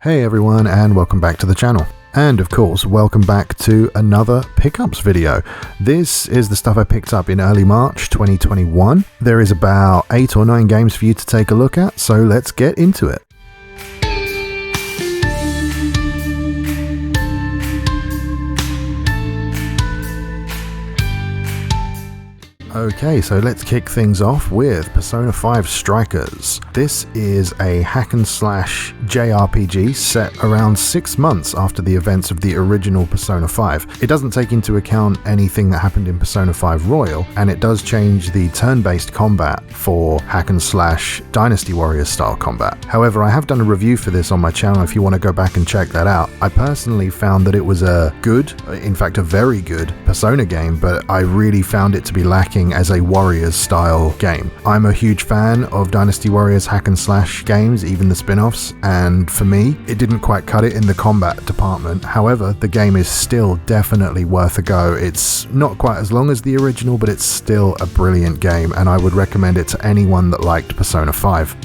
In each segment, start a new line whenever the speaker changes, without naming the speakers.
Hey everyone, and welcome back to the channel. And of course, welcome back to another pickups video. This is the stuff I picked up in early March 2021. There is about 8 or 9 games for you to take a look at, so let's get into it. Okay, so let's kick things off with Persona 5 Strikers. This is a hack and slash JRPG set around 6 months after the events of the original Persona 5. It doesn't take into account anything that happened in Persona 5 Royal, and it does change the turn-based combat for hack and slash Dynasty Warriors style combat. However, I have done a review for this on my channel if you want to go back and check that out. I personally found that it was a good, in fact a very good, Persona game, but I really found it to be lacking as a Warriors style game. I'm a huge fan of Dynasty Warriors hack and slash games, even the spin-offs, and for me, it didn't quite cut it in the combat department. However, the game is still definitely worth a go. It's not quite as long as the original, but it's still a brilliant game, and I would recommend it to anyone that liked Persona 5.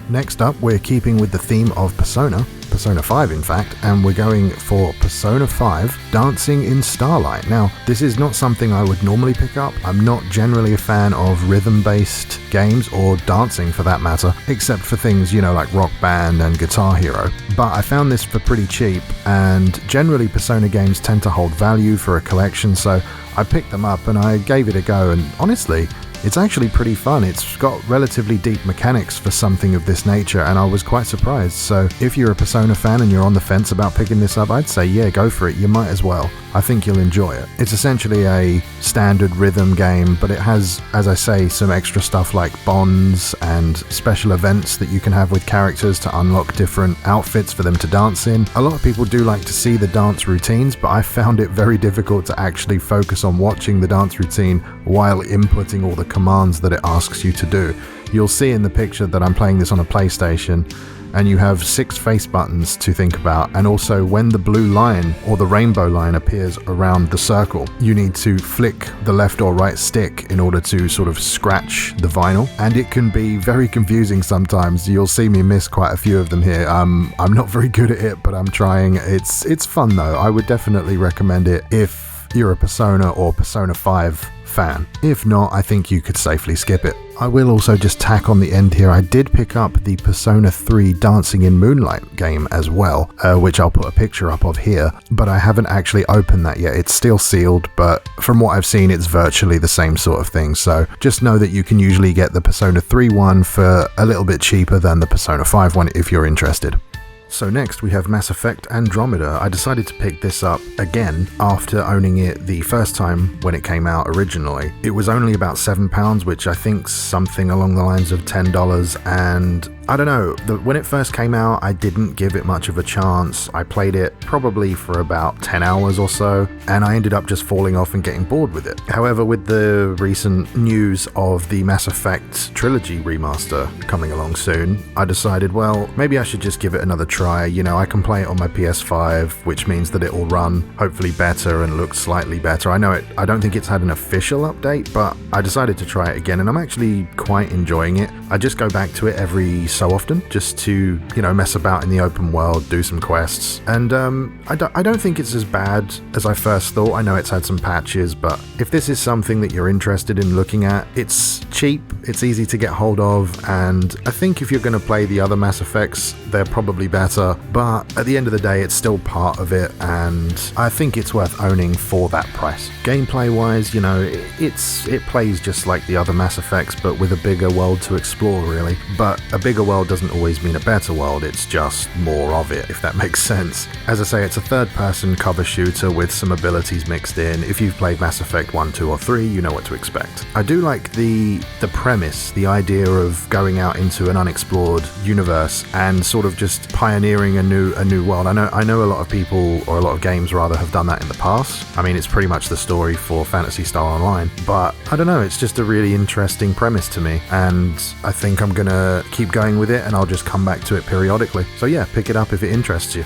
Next up, we're keeping with the theme of Persona 5 in fact, and we're going for Persona 5 Dancing in Starlight. Now, this is not something I would normally pick up. I'm not generally a fan of rhythm-based games, or dancing for that matter, except for things, you know, like Rock Band and Guitar Hero. But I found this for pretty cheap, and generally Persona games tend to hold value for a collection, so I picked them up and I gave it a go, and honestly, it's actually pretty fun. It's got relatively deep mechanics for something of this nature, and I was quite surprised. So if you're a Persona fan and you're on the fence about picking this up, I'd say yeah, go for it. You might as well. I think you'll enjoy it. It's essentially a standard rhythm game, but it has, as I say, some extra stuff like bonds and special events that you can have with characters to unlock different outfits for them to dance in. A lot of people do like to see the dance routines, but I found it very difficult to actually focus on watching the dance routine while inputting all the commands that it asks you to do. You'll see in the picture that I'm playing this on a PlayStation, and you have 6 face buttons to think about, and also when the blue line or the rainbow line appears around the circle, you need to flick the left or right stick in order to sort of scratch the vinyl, and it can be very confusing sometimes. You'll see me miss quite a few of them here. I'm not very good at it, but I'm trying. It's fun though. I would definitely recommend it if you're a Persona or Persona 5 fan. If not, I think you could safely skip it. I will also just tack on the end here, I did pick up the Persona 3 Dancing in Moonlight game as well, which I'll put a picture up of here, but I haven't actually opened that yet. It's still sealed, but from what I've seen, it's virtually the same sort of thing, so just know that you can usually get the Persona 3 one for a little bit cheaper than the Persona 5 one if you're interested. So next we have Mass Effect Andromeda. I decided to pick this up again after owning it the first time when it came out originally. It was only about £7, which I think's something along the lines of $10, and I don't know, when it first came out I didn't give it much of a chance. I played it probably for about 10 hours or so, and I ended up just falling off and getting bored with it. However, with the recent news of the Mass Effect Trilogy remaster coming along soon, I decided, well, maybe I should just give it another try. You know, I can play it on my PS5, which means that it will run hopefully better and look slightly better. I don't think it's had an official update, but I decided to try it again, and I'm actually quite enjoying it. I just go back to it every so often just to, you know, mess about in the open world, do some quests, and I don't think it's as bad as I first thought. I know it's had some patches, but if this is something that you're interested in looking at, it's cheap, it's easy to get hold of, and I think if you're going to play the other Mass Effects, they're probably better, but at the end of the day it's still part of it, and I think it's worth owning for that price. Gameplay wise, you know, it plays just like the other Mass Effects, but with a bigger world to explore really. But a bigger world doesn't always mean a better world, it's just more of it, if that makes sense. As I say, it's a third-person cover shooter with some abilities mixed in. If you've played Mass Effect 1, 2 or 3, you know what to expect. I do like the premise, the idea of going out into an unexplored universe and sort of just pioneering a new world. I know a lot of people, or a lot of games rather, have done that in the past. I mean, it's pretty much the story for Phantasy Star Online, but I don't know, it's just a really interesting premise to me, and I think I'm gonna keep going with it, and I'll just come back to it periodically. So yeah, pick it up if it interests you.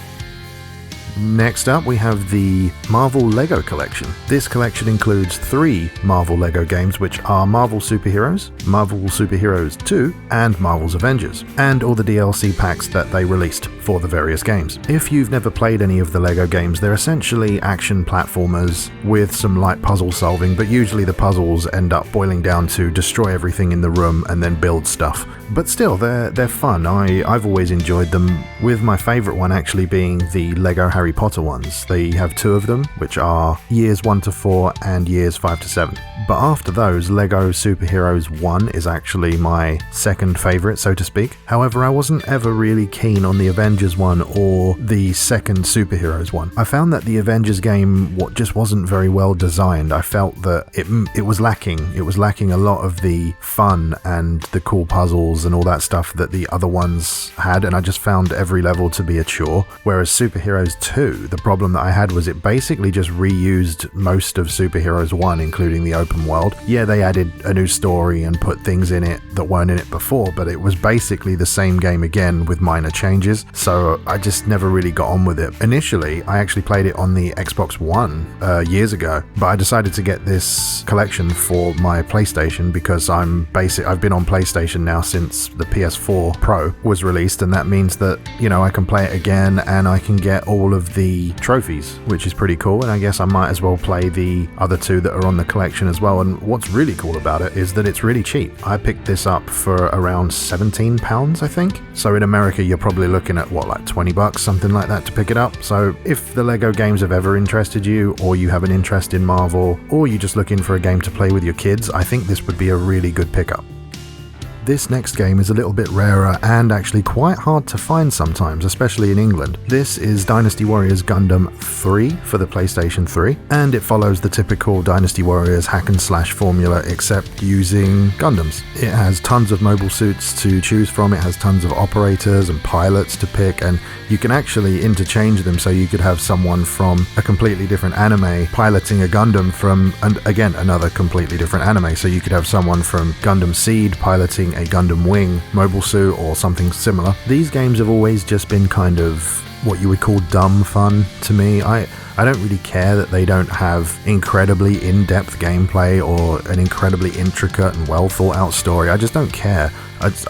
Next up, we have the Marvel Lego Collection. This collection includes 3 Marvel Lego games, which are Marvel Superheroes, Marvel Superheroes 2, and Marvel's Avengers, and all the DLC packs that they released for the various games. If you've never played any of the Lego games, they're essentially action platformers with some light puzzle solving, but usually the puzzles end up boiling down to destroy everything in the room and then build stuff. But still, they're fun. I've always enjoyed them, with my favourite one actually being the Lego Harry Potter ones. They have 2 of them, which are years 1 to 4 and years 5 to 7. But after those, Lego Superheroes 1 is actually my second favourite, so to speak. However, I wasn't ever really keen on the Avengers one or the second Superheroes one. I found that the Avengers game just wasn't very well designed. I felt that it was lacking. It was lacking a lot of the fun and the cool puzzles and all that stuff that the other ones had, and I just found every level to be a chore. Whereas Superheroes 2, the problem that I had was it basically just reused most of Superheroes 1, including the open world. Yeah, they added a new story and put things in it that weren't in it before, but it was basically the same game again with minor changes, so I just never really got on with it. Initially, I actually played it on the Xbox One years ago, but I decided to get this collection for my PlayStation because I've been on PlayStation now since the PS4 Pro was released, and that means that, I can play it again and I can get all of the trophies, which is pretty cool, and I guess I might as well play the other 2 that are on the collection as well. And what's really cool about it is that it's really cheap. I picked this up for around £17, I think. So in America, you're probably looking at like $20, something like that, to pick it up. So if the Lego games have ever interested you, or you have an interest in Marvel, or you're just looking for a game to play with your kids, I think this would be a really good pickup. This next game is a little bit rarer and actually quite hard to find sometimes, especially in England. This is Dynasty Warriors Gundam 3 for the PlayStation 3, and it follows the typical Dynasty Warriors hack and slash formula except using Gundams. It has tons of mobile suits to choose from, it has tons of operators and pilots to pick, and you can actually interchange them, so you could have someone from a completely different anime piloting a Gundam from, and again, another completely different anime. So you could have someone from Gundam Seed piloting a Gundam Wing mobile suit or something similar. These games have always just been kind of what you would call dumb fun to me. I don't really care that they don't have incredibly in-depth gameplay or an incredibly intricate and well thought out story. I just don't care.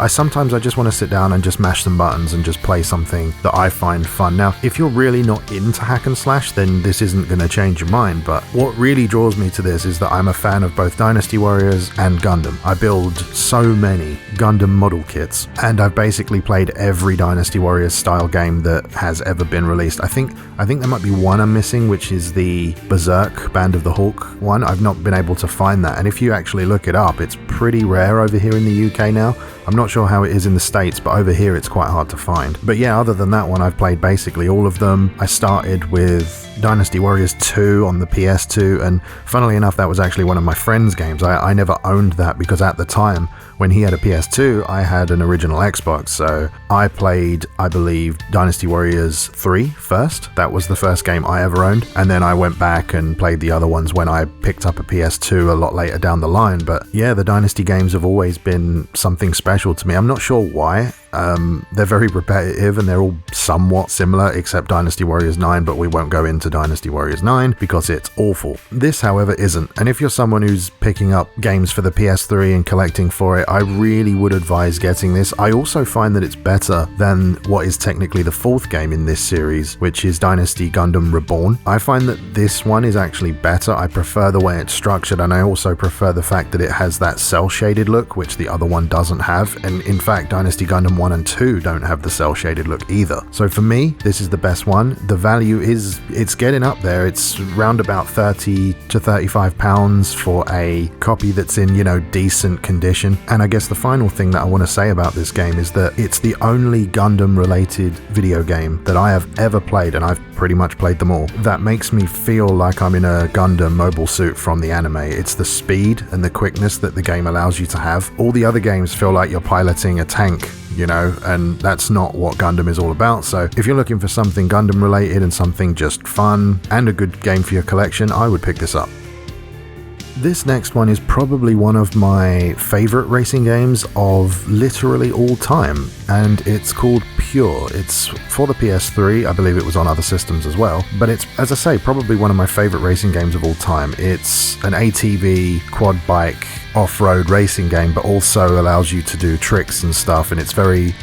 Sometimes I just want to sit down and just mash some buttons and just play something that I find fun. Now, if you're really not into hack and slash, then this isn't going to change your mind, but what really draws me to this is that I'm a fan of both Dynasty Warriors and Gundam. I build so many Gundam model kits, and I've basically played every Dynasty Warriors style game that has ever been released. I think there might be one I'm missing, which is the Berserk Band of the Hawk one. I've not been able to find that, and if you actually look it up, it's pretty rare over here in the UK now. I'm not sure how it is in the States, but over here it's quite hard to find. But yeah, other than that one, I've played basically all of them. I started with Dynasty Warriors 2 on the PS2, and funnily enough, that was actually one of my friend's games. I never owned that because at the time, when he had a PS2, I had an original Xbox, so I played, I believe, Dynasty Warriors 3 first. That was the first game I ever owned, and then I went back and played the other ones when I picked up a PS2 a lot later down the line. But yeah, the Dynasty games have always been something special to me. I'm not sure why. They're very repetitive and they're all somewhat similar, except Dynasty Warriors 9, but we won't go into Dynasty Warriors 9 because it's awful. This, however, isn't. And if you're someone who's picking up games for the PS3 and collecting for it, I really would advise getting this. I also find that it's better than what is technically the 4th game in this series, which is Dynasty Gundam Reborn. I find that this one is actually better. I prefer the way it's structured, and I also prefer the fact that it has that cel-shaded look, which the other one doesn't have. And in fact, Dynasty Gundam 1 and 2 don't have the cel-shaded look either. So for me, this is the best one. The value it's getting up there. It's round about £30 to £35 for a copy that's in, decent condition. And I guess the final thing that I want to say about this game is that it's the only Gundam related video game that I have ever played, and I've pretty much played them all, that makes me feel like I'm in a Gundam mobile suit from the anime. It's the speed and the quickness that the game allows you to have. All the other games feel like you're piloting a tank, and that's not what Gundam is all about. So if you're looking for something Gundam related and something just fun and a good game for your collection, I would pick this up. This next one is probably one of my favorite racing games of literally all time, and it's called Pure. It's for the PS3, I believe it was on other systems as well, but it's, as I say, probably one of my favorite racing games of all time. It's an ATV quad bike off-road racing game, but also allows you to do tricks and stuff, and it's very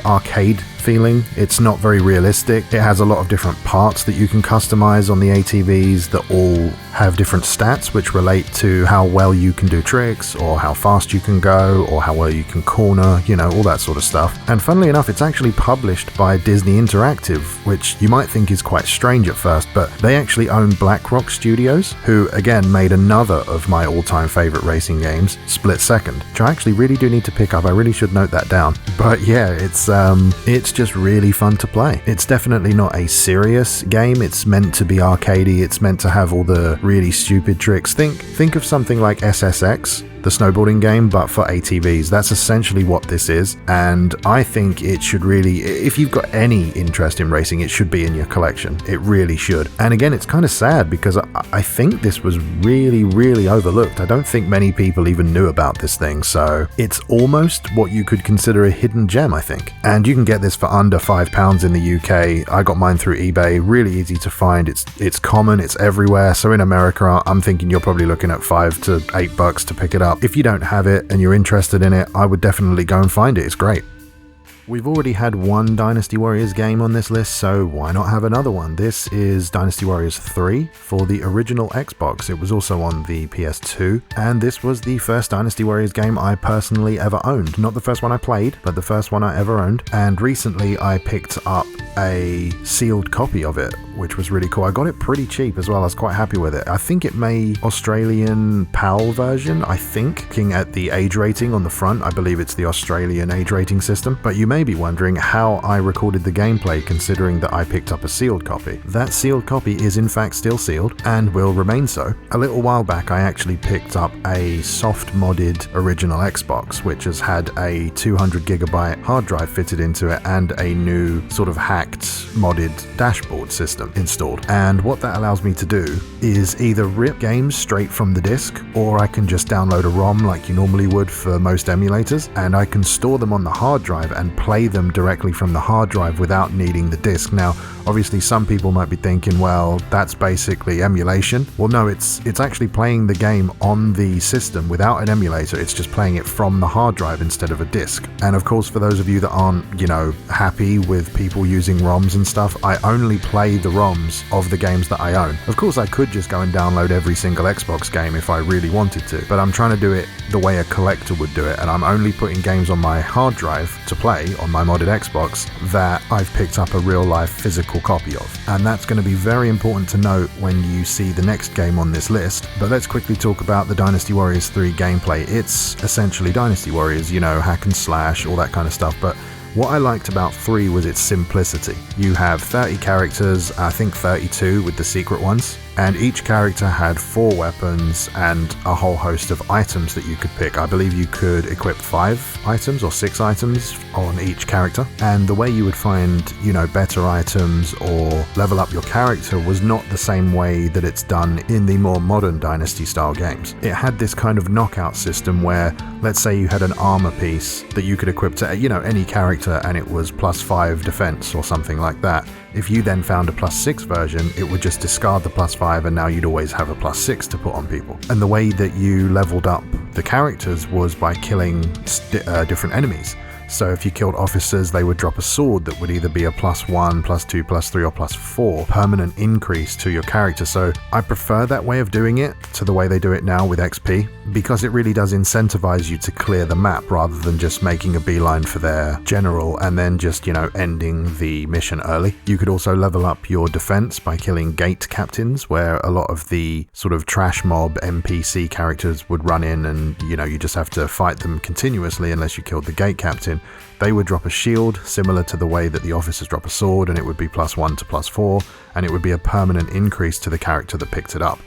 arcade feeling. It's not very realistic. It has a lot of different parts that you can customize on the ATVs that all have different stats which relate to how well you can do tricks, or how fast you can go, or how well you can corner, you know, all that sort of stuff. And funnily enough, it's actually published by Disney Interactive, which you might think is quite strange at first, but they actually own BlackRock Studios, who again made another of my all-time favorite racing games, Split Second, which I actually really do need to pick up. I really should note that down. But yeah, it's just really fun to play. It's definitely not a serious game. It's meant to be arcadey. It's meant to have all the really stupid tricks. Think of something like SSX, the snowboarding game, but for ATVs. That's essentially what this is, and I think it should really, if you've got any interest in racing, it should be in your collection. It really should. And again, it's kind of sad because I think this was really overlooked. I don't think many people even knew about this thing, so it's almost what you could consider a hidden gem, I think. And you can get this for under £5 in the UK. I got mine through eBay. Really easy to find. It's common. It's everywhere. So in America, I'm thinking you're probably looking at $5 to $8 to pick it up. If you don't have it and you're interested in it, I would definitely go and find it. It's great. We've already had one Dynasty Warriors game on this list, so why not have another one? This is Dynasty Warriors 3 for the original Xbox. It was also on the PS2, and this was the first Dynasty Warriors game I personally ever owned. Not the first one I played, but the first one I ever owned. And recently I picked up a sealed copy of it, which was really cool. I got it pretty cheap as well. I was quite happy with it. I think it may Australian PAL version, I think. Looking at the age rating on the front, I believe it's the Australian age rating system. But you may be wondering how I recorded the gameplay considering that I picked up a sealed copy. That sealed copy is in fact still sealed and will remain so. A little while back I actually picked up a soft modded original Xbox which has had a 200GB hard drive fitted into it and a new sort of hacked modded dashboard system installed. And what that allows me to do is either rip games straight from the disc, or I can just download a ROM like you normally would for most emulators, and I can store them on the hard drive and play them directly from the hard drive without needing the disc. Now, obviously some people might be thinking, well, that's basically emulation. Well, no, it's actually playing the game on the system without an emulator. It's just playing it from the hard drive instead of a disc. And of course, for those of you that aren't, happy with people using ROMs and stuff, I only play the ROMs of the games that I own. Of course, I could just go and download every single Xbox game if I really wanted to, but I'm trying to do it the way a collector would do it, and I'm only putting games on my hard drive to play on my modded Xbox that I've picked up a real life physical copy of. And that's going to be very important to note when you see the next game on this list. But let's quickly talk about the Dynasty Warriors 3 gameplay. It's essentially Dynasty Warriors, hack and slash, all that kind of stuff, but what I liked about 3 was its simplicity. You have 30 characters, I think 32 with the secret ones, and each character had 4 weapons and a whole host of items that you could pick. I believe you could equip 5 items or 6 items on each character, and the way you would find, better items or level up your character was not the same way that it's done in the more modern Dynasty style games. It had this kind of knockout system where, let's say you had an armor piece that you could equip to, any character, and it was +5 defense or something like that. If you then found a +6 version, it would just discard the +5, and now you'd always have a +6 to put on people. And the way that you leveled up the characters was by killing different enemies. So if you killed officers, they would drop a sword that would either be a +1, +2, +3, or +4 permanent increase to your character. So I prefer that way of doing it to the way they do it now with XP, because it really does incentivize you to clear the map rather than just making a beeline for their general and then just, ending the mission early. You could also level up your defense by killing gate captains, where a lot of the sort of trash mob NPC characters would run in and, you just have to fight them continuously unless you killed the gate captain. They would drop a shield similar to the way that the officers drop a sword, and it would be +1 to +4. and it would be a permanent increase to the character that picked it up.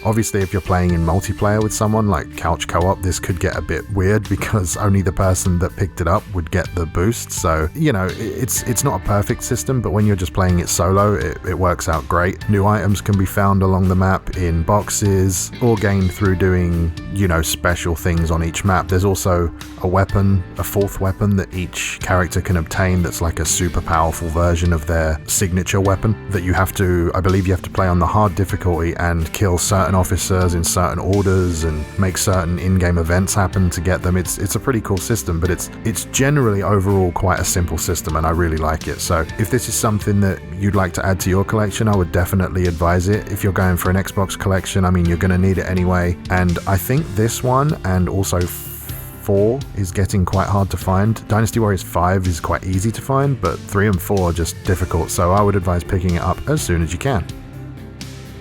Obviously, if you're playing in multiplayer with someone like couch co-op, this could get a bit weird because only the person that picked it up would get the boost. So, you know, it's not a perfect system, but when you're just playing it solo, it works out great. New items can be found along the map in boxes or gained through doing, you know, special things on each map. There's also a weapon, a fourth weapon that each character can obtain that's like a super powerful version of their signature weapon that you have to, I believe you have to play on the hard difficulty and kill certain officers in certain orders and make certain in-game events happen to get them. It's a pretty cool system, but it's generally overall quite a simple system, and I really like it. So if this is something that you'd like to add to your collection, I would definitely advise it. If you're going for an Xbox collection, I mean, you're going to need it anyway, and I think this one and also 4 is getting quite hard to find. Dynasty Warriors 5 is quite easy to find, but 3 and 4 are just difficult, so I would advise picking it up as soon as you can.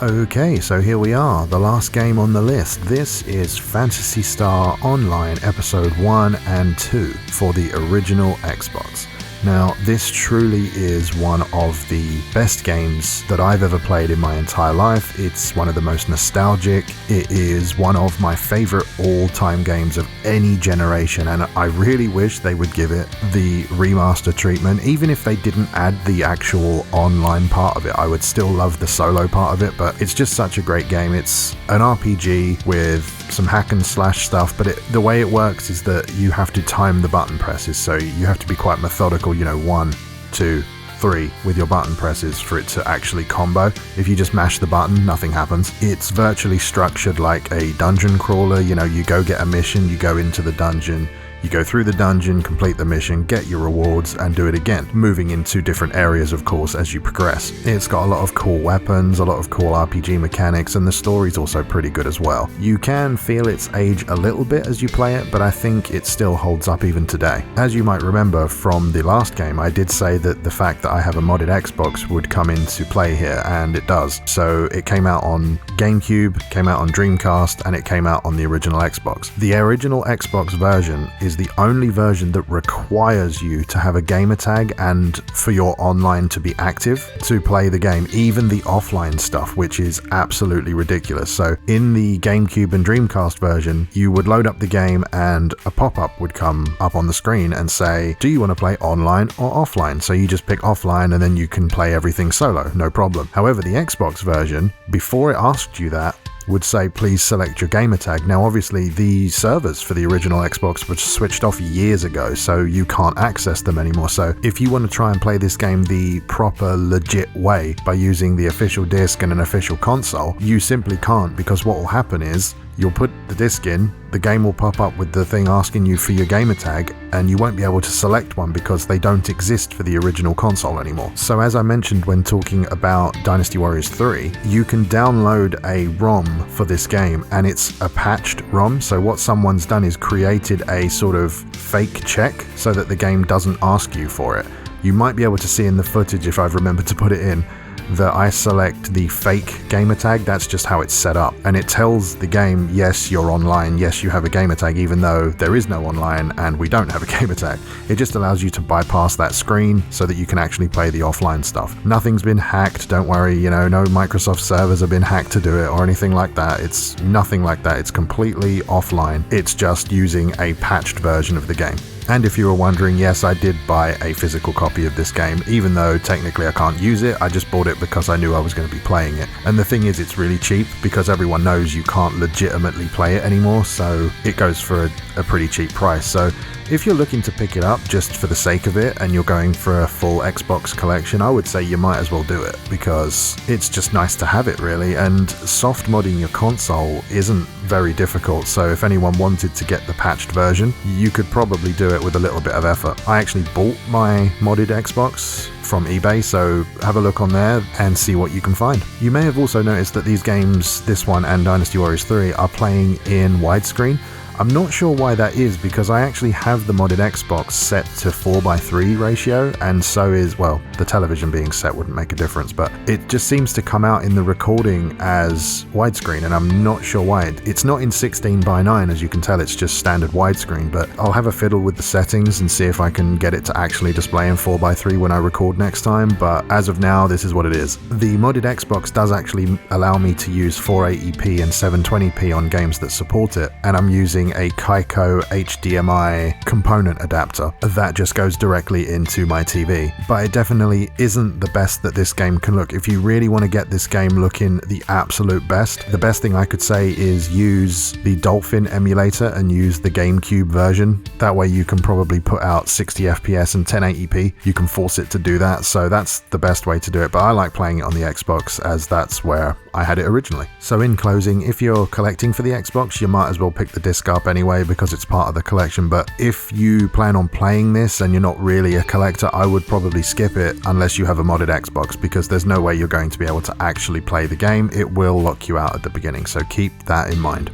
Okay, so here we are, the last game on the list. This is Phantasy Star Online Episode 1 and 2 for the original Xbox. Now, this truly is one of the best games that I've ever played in my entire life. It's one of the most nostalgic. It is one of my favorite all-time games of any generation, and I really wish they would give it the remaster treatment. Even if they didn't add the actual online part of it, I would still love the solo part of it, but it's just such a great game. It's an RPG with some hack and slash stuff, but the way it works is that you have to time the button presses, so you have to be quite methodical, you know, 1, 2, 3 with your button presses for it to actually combo. If you just mash the button, nothing happens. It's virtually structured like a dungeon crawler. You know, you go get a mission, you go into the dungeon, you go through the dungeon, complete the mission, get your rewards, and do it again, moving into different areas, of course, as you progress. It's got a lot of cool weapons, a lot of cool RPG mechanics, and the story's also pretty good as well. You can feel its age a little bit as you play it, but I think it still holds up even today. As you might remember from the last game, I did say that the fact that I have a modded Xbox would come into play here, and it does. So it came out on GameCube, came out on Dreamcast, and it came out on the original Xbox. The original Xbox version is the only version that requires you to have a gamer tag and for your online to be active to play the game, even the offline stuff, which is absolutely ridiculous. So in the GameCube and Dreamcast version, you would load up the game and a pop-up would come up on the screen and say, do you want to play online or offline? So you just pick offline and then you can play everything solo, no problem. However, the Xbox version, before it asked you that, would say please select your gamer tag. Now obviously the servers for the original Xbox were switched off years ago, so you can't access them anymore. So if you want to try and play this game the proper legit way by using the official disc and an official console, you simply can't, because what will happen is you'll put the disc in, the game will pop up with the thing asking you for your gamer tag, and you won't be able to select one because they don't exist for the original console anymore. So as I mentioned when talking about Dynasty Warriors 3, you can download a ROM for this game, and it's a patched ROM. So what someone's done is created a sort of fake check so that the game doesn't ask you for it. You might be able to see in the footage, if I've remembered to put it in, that I select the fake gamer tag. That's just how it's set up, and it tells the game, yes, you're online, yes, you have a gamer tag, even though there is no online and we don't have a gamer tag. It just allows you to bypass that screen so that you can actually play the offline stuff. Nothing's been hacked, don't worry, you know, no Microsoft servers have been hacked to do it or anything like that. It's nothing like that. It's completely offline. It's just using a patched version of the game. And if you were wondering, yes, I did buy a physical copy of this game, even though technically I can't use it. I just bought it because I knew I was going to be playing it. And the thing is, it's really cheap because everyone knows you can't legitimately play it anymore, so it goes for a pretty cheap price. So if you're looking to pick it up just for the sake of it and you're going for a full Xbox collection, I would say you might as well do it because it's just nice to have it, really. And soft modding your console isn't very difficult, so if anyone wanted to get the patched version, you could probably do it with a little bit of effort. I actually bought my modded Xbox from eBay, so have a look on there and see what you can find. You may have also noticed that these games, this one and Dynasty Warriors 3, are playing in widescreen. I'm not sure why that is, because I actually have the modded Xbox set to 4:3 ratio, and so is, well, the television being set wouldn't make a difference, but it just seems to come out in the recording as widescreen, and I'm not sure why. It's not in 16:9, as you can tell, it's just standard widescreen, but I'll have a fiddle with the settings and see if I can get it to actually display in 4:3 when I record next time, but as of now, this is what it is. The modded Xbox does actually allow me to use 480p and 720p on games that support it, and I'm using a Kaiko HDMI component adapter that just goes directly into my TV. But it definitely isn't the best that this game can look. If you really want to get this game looking the absolute best, the best thing I could say is use the Dolphin emulator and use the GameCube version. That way you can probably put out 60 FPS and 1080p. You can force it to do that, so that's the best way to do it. But I like playing it on the Xbox, as that's where I had it originally. So in closing, if you're collecting for the Xbox, you might as well pick the disc up anyway, because it's part of the collection. But if you plan on playing this and you're not really a collector, I would probably skip it unless you have a modded Xbox, because there's no way you're going to be able to actually play the game. It will lock you out at the beginning, so keep that in mind.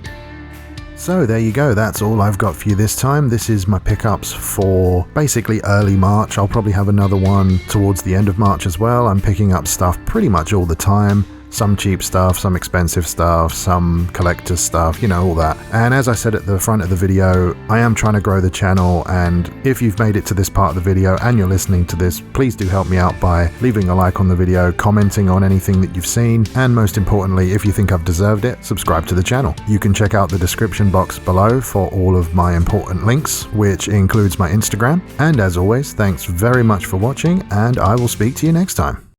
So there you go, that's all I've got for you this time. This is my pickups for basically early March. I'll probably have another one towards the end of March as well. I'm picking up stuff pretty much all the time. Some cheap stuff, some expensive stuff, some collector's stuff, you know, all that. And as I said at the front of the video, I am trying to grow the channel, and if you've made it to this part of the video and you're listening to this, please do help me out by leaving a like on the video, commenting on anything that you've seen, and most importantly, if you think I've deserved it, subscribe to the channel. You can check out the description box below for all of my important links, which includes my Instagram. And as always, thanks very much for watching, and I will speak to you next time.